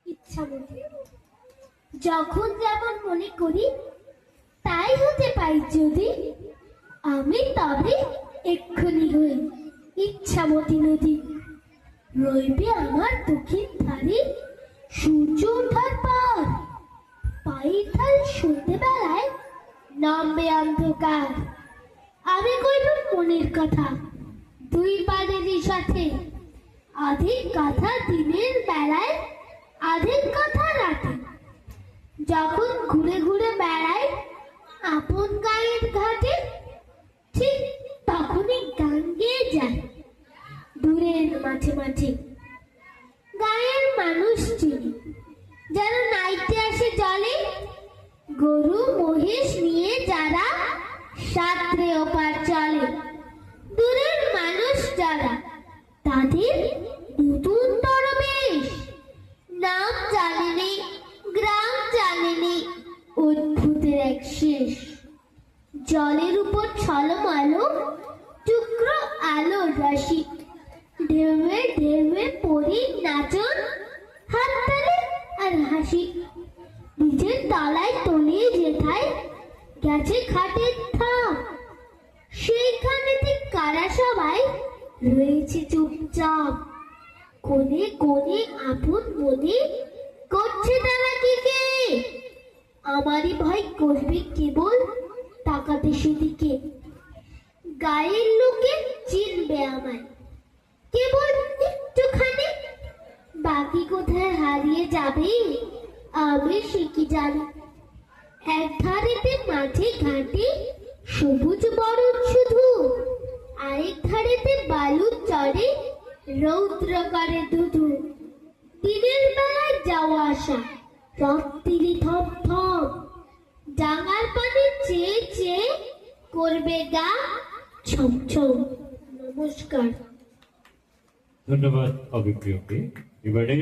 ইচ্ছামতি। যখন যেমন মনে করি তাই হতে পাই যদি, আমি তবে এক্ষুনি হই ইচ্ছামতি নদী। রইবে আমার দক্ষিণ ধারে সূর্য ওঠার পর, পায়ের ঢাল সন্ধ্যেবেলায় নামবে অন্ধকার। আমি কইব মনের কথা দুই পাড়েরই সাথে, আধেক কথা দিনের বেলায়, আধেক কথা রাতে। যখন ঘুরে ঘুরে বেড়াই আপন গায়ের ঘাটে, ঠিক তখনই গান গেয়ে যায় দূরের মাঝে মাঝে। গায়ের মানুষ চিনি যেন নাইতে আসে জলে, গরু মহিষ নিয়ে যারা সাঁতরে ওপার চলে। দূরের মানুষ যারা তাদের নতুন বেশ, নাম জানেনি গ্রাম জানেনি, অদ্ভুতের এক শেষ। জলের উপর ছলমালো টুকরো আলোর রাশি, ঢেউয়ে ঢেউয়ে পরি নাচন, হাততালি আর হাসি। নিজের তলায় তলিয়ে যেথায় গেছে খাটের থাম, সেইখানেতে কারা সবাই রয়েছে চুপচাপ। কোণে কোণে আপন মনে করছে তারা কি কে, আমারই ভয় করবে কেবল তাকাতে সেদিকে। গায়ের লোকে চিনবে আমায় কেবল একটুখানি, বাকি কোথায় হারিয়ে যাবে আমি সে কি জানি। এক ধারেতে মাঠে ঘাটে সবুজ বরণ শুধু, আরেক ধারেতে বালুর চরে রৌদ্র করে ধুধু। দিনের বেলায় যাওয়া আসা রক্তিরি থম থম, ডাঙার পানি চেয়ে চেয়ে করবে গা ছম ছম। নমস্কার। ধন্যবাদ অভিপ্রিয়কে। এবারে